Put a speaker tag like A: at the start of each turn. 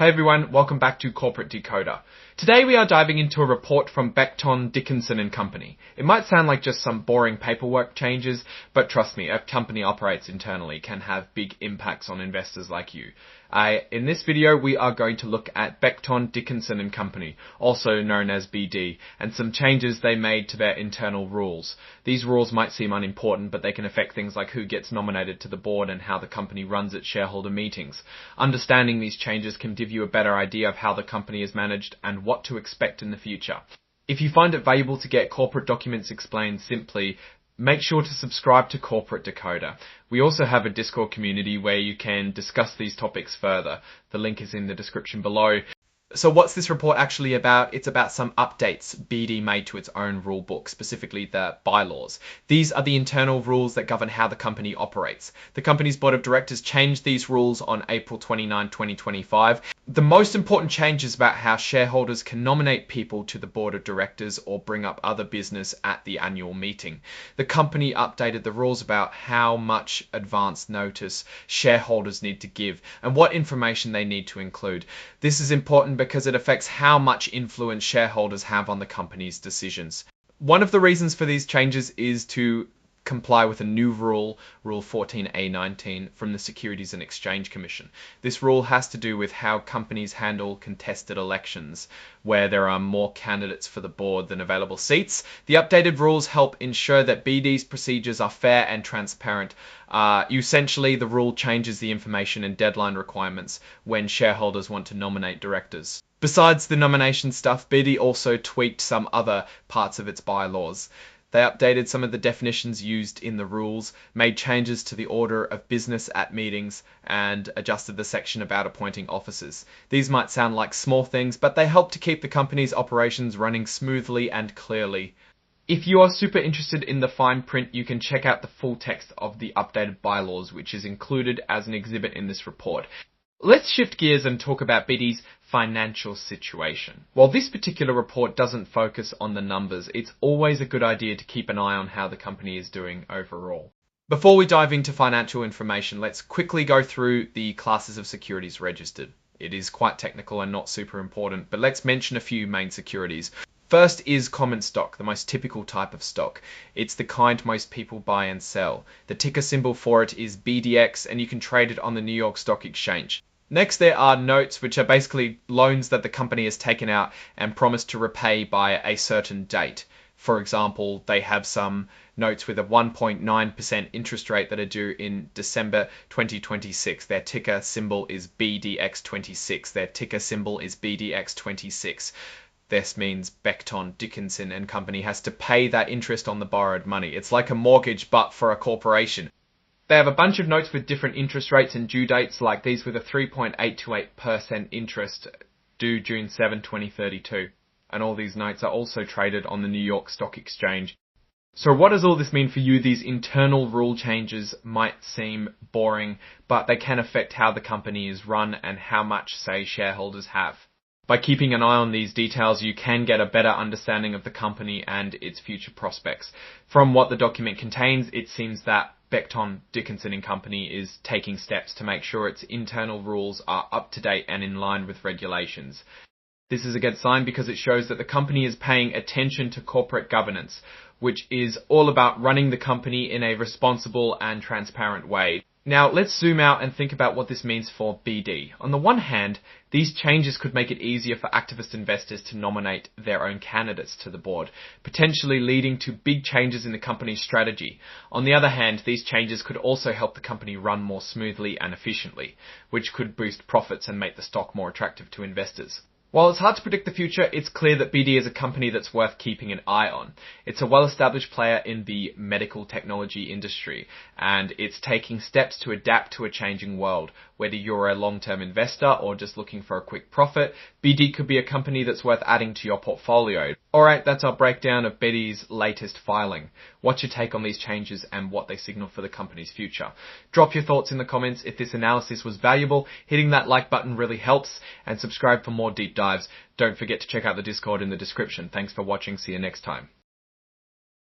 A: Hey everyone, welcome back to Corporate Decoder. Today we are diving into a report from BECTON, DICKINSON and Company. It might sound like just some boring paperwork changes, but trust me, a company operates internally can have big impacts on investors like you. In this video, we are going to look at BECTON, DICKINSON and Company, also known as BD, and some changes they made to their internal rules. These rules might seem unimportant, but they can affect things like who gets nominated to the board and how the company runs its shareholder meetings. Understanding these changes can give you a better idea of how the company is managed and what to expect in the future. If you find it valuable to get corporate documents explained simply, make sure to subscribe to Corporate Decoder. We also have a Discord community where you can discuss these topics further. The link is in the description below. So what's this report actually about? It's about some updates BD made to its own rule book, specifically the bylaws. These are the internal rules that govern how the company operates. The company's board of directors changed these rules on April 29, 2025. The most important change is about how shareholders can nominate people to the board of directors or bring up other business at the annual meeting. The company updated the rules about how much advance notice shareholders need to give and what information they need to include. This is important because it affects how much influence shareholders have on the company's decisions. One of the reasons for these changes is to comply with a new rule, Rule 14A19, from the Securities and Exchange Commission. This rule has to do with how companies handle contested elections, where there are more candidates for the board than available seats. The updated rules help ensure that BD's procedures are fair and transparent. Essentially, the rule changes the information and deadline requirements when shareholders want to nominate directors. Besides the nomination stuff, BD also tweaked some other parts of its bylaws. They updated some of the definitions used in the rules, made changes to the order of business at meetings, and adjusted the section about appointing officers. These might sound like small things, but they help to keep the company's operations running smoothly and clearly. If you are super interested in the fine print, you can check out the full text of the updated bylaws, which is included as an exhibit in this report. Let's shift gears and talk about BD's financial situation. While this particular report doesn't focus on the numbers, it's always a good idea to keep an eye on how the company is doing overall. Before we dive into financial information, let's quickly go through the classes of securities registered. It is quite technical and not super important, but let's mention a few main securities. First is common stock, the most typical type of stock. It's the kind most people buy and sell. The ticker symbol for it is BDX, and you can trade it on the New York Stock Exchange. Next, there are notes, which are basically loans that the company has taken out and promised to repay by a certain date. For example, they have some notes with a 1.9% interest rate that are due in December 2026. Their ticker symbol is BDX26. Their ticker symbol is BDX26. This means BECTON, Dickinson and Company has to pay that interest on the borrowed money. It's like a mortgage, but for a corporation. They have a bunch of notes with different interest rates and due dates, like these with a 3.828% interest due June 7, 2032. And all these notes are also traded on the New York Stock Exchange. So what does all this mean for you? These internal rule changes might seem boring, but they can affect how the company is run and how much say shareholders have. By keeping an eye on these details, you can get a better understanding of the company and its future prospects. From what the document contains, it seems that BECTON, Dickinson and Company is taking steps to make sure its internal rules are up to date and in line with regulations. This is a good sign because it shows that the company is paying attention to corporate governance, which is all about running the company in a responsible and transparent way. Now, let's zoom out and think about what this means for BD. On the one hand, these changes could make it easier for activist investors to nominate their own candidates to the board, potentially leading to big changes in the company's strategy. On the other hand, these changes could also help the company run more smoothly and efficiently, which could boost profits and make the stock more attractive to investors. While it's hard to predict the future, it's clear that BD is a company that's worth keeping an eye on. It's a well-established player in the medical technology industry, and it's taking steps to adapt to a changing world. Whether you're a long-term investor or just looking for a quick profit, BD could be a company that's worth adding to your portfolio. Alright, that's our breakdown of BD's latest filing. What's your take on these changes and what they signal for the company's future? Drop your thoughts in the comments. If this analysis was valuable, hitting that like button really helps, and subscribe for more deep dives. Don't forget to check out the Discord in the description. Thanks for watching. See you next time.